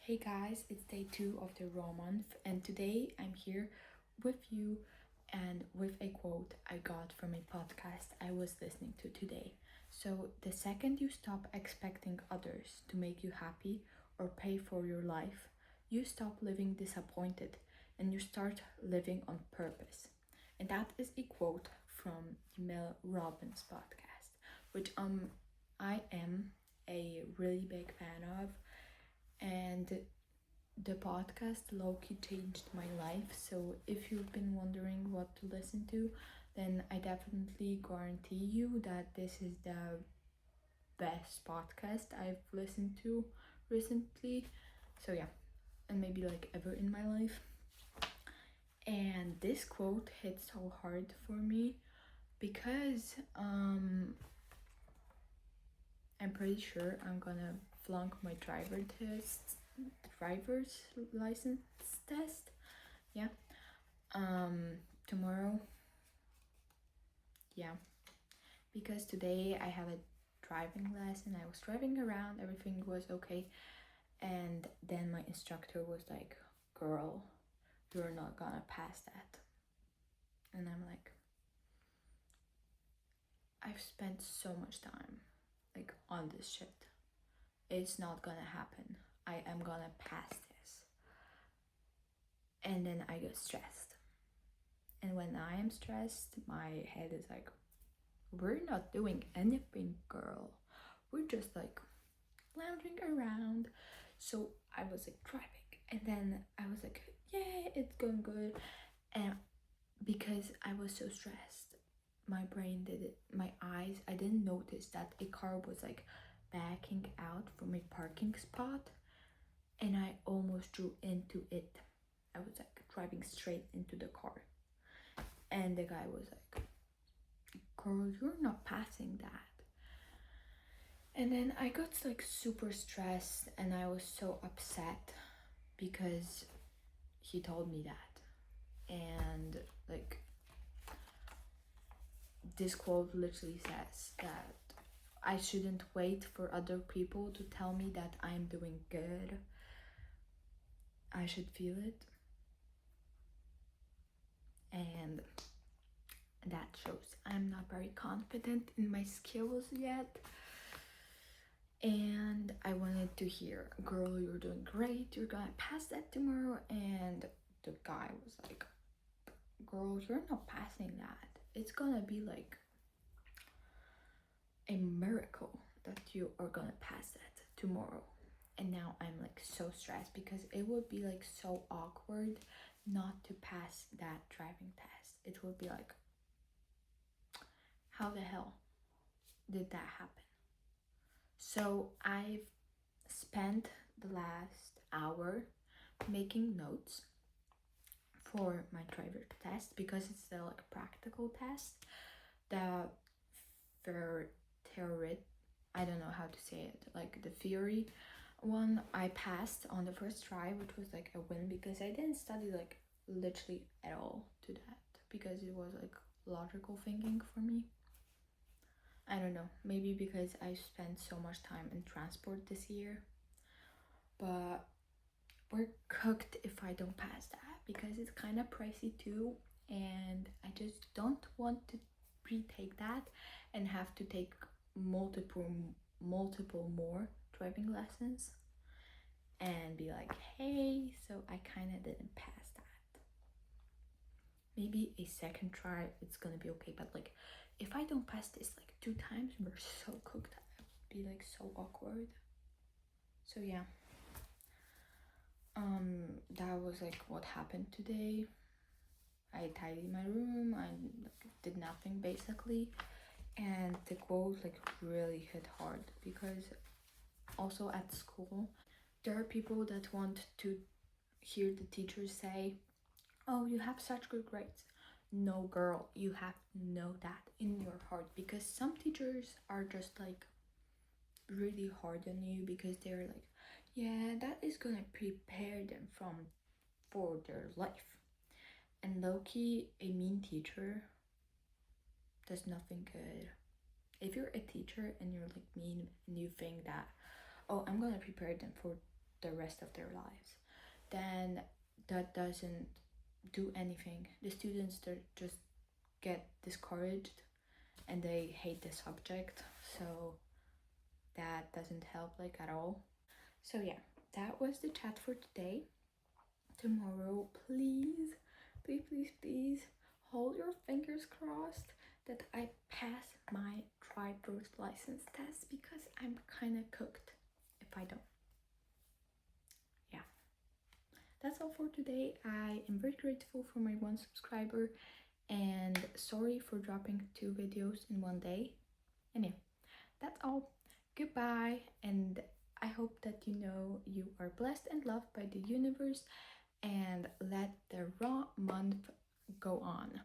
Hey guys, it's day 2 of the Raw month, and today I'm here with you and with a quote I got from a podcast I was listening to today. So, the second you stop expecting others to make you happy or pay for your life, you stop living disappointed and you start living on purpose. And that is a quote from the Mel Robbins podcast, which I am a really big fan of, and the podcast low-key changed my life. So if you've been wondering what to listen to, then I definitely guarantee you that this is the best podcast I've listened to recently. So yeah, and maybe like ever in my life. And this quote hit so hard for me because I'm pretty sure I'm gonna flunk my driver's license test. Yeah. Tomorrow. Yeah. Because today I have a driving lesson. I was driving around, everything was okay. And then my instructor was like, "Girl, you're not gonna pass that." And I'm like, I've spent so much time like on this shit. It's not gonna happen. I am gonna pass this. And then I get stressed. And when I am stressed, my head is like, we're not doing anything, girl. We're just like lounging around. So I was like driving, and then I was like, yeah, it's going good. And because I was so stressed, my brain did it. My eyes, I didn't notice that a car was like backing out from a parking spot, and I almost drew into it. I was like driving straight into the car, and the guy was like, "Girl, you're not passing that." And then I got like super stressed and I was so upset because he told me that. And like this quote literally says that I shouldn't wait for other people to tell me that I'm doing good. I should feel it. And that shows I'm not very confident in my skills yet. And I wanted to hear, "Girl, you're doing great, you're gonna pass that tomorrow." And the guy was like, "Girl, you're not passing that. It's gonna be like a miracle that you are gonna pass that tomorrow." And now I'm like so stressed because it would be like so awkward not to pass that driving test. It would be like, how the hell did that happen? So I've spent the last hour making notes for my driver test because it's the like practical test. The theory, I don't know how to say it, like the theory one I passed on the first try, which was like a win because I didn't study like literally at all to that because it was like logical thinking for me. I don't know, maybe because I spent so much time in transport this year, but we're cooked if I don't pass that because it's kind of pricey too, and I just don't want to retake that and have to take multiple more driving lessons and be like, "Hey, so I kind of didn't pass that." Maybe a second try it's gonna be okay, but like if I don't pass this like 2 times, we're so cooked. It would be like so awkward. So yeah, that was like what happened today. I tidied my room, I did nothing basically, and the quote like really hit hard because also at school there are people that want to hear the teachers say, "Oh, you have such good grades." No, girl, you have to know that in your heart because some teachers are just like really hard on you because they're like, yeah, that is gonna prepare them for their life. And low-key, a mean teacher does nothing good. If you're a teacher and you're like mean and you think that, "Oh, I'm gonna prepare them for the rest of their lives, then that doesn't do anything. The students just get discouraged and they hate the subject, so that doesn't help like at all. So yeah, that was the chat for today. Tomorrow, please, please, please, please hold your fingers crossed that I pass my driver's license test, because I'm kind of cooked if I don't. Yeah, that's all for today. I am very grateful for my 1 subscriber, and sorry for dropping 2 videos in one day. Anyway, that's all. Goodbye, and I hope that you know you are blessed and loved by the universe, and let the raw month go on.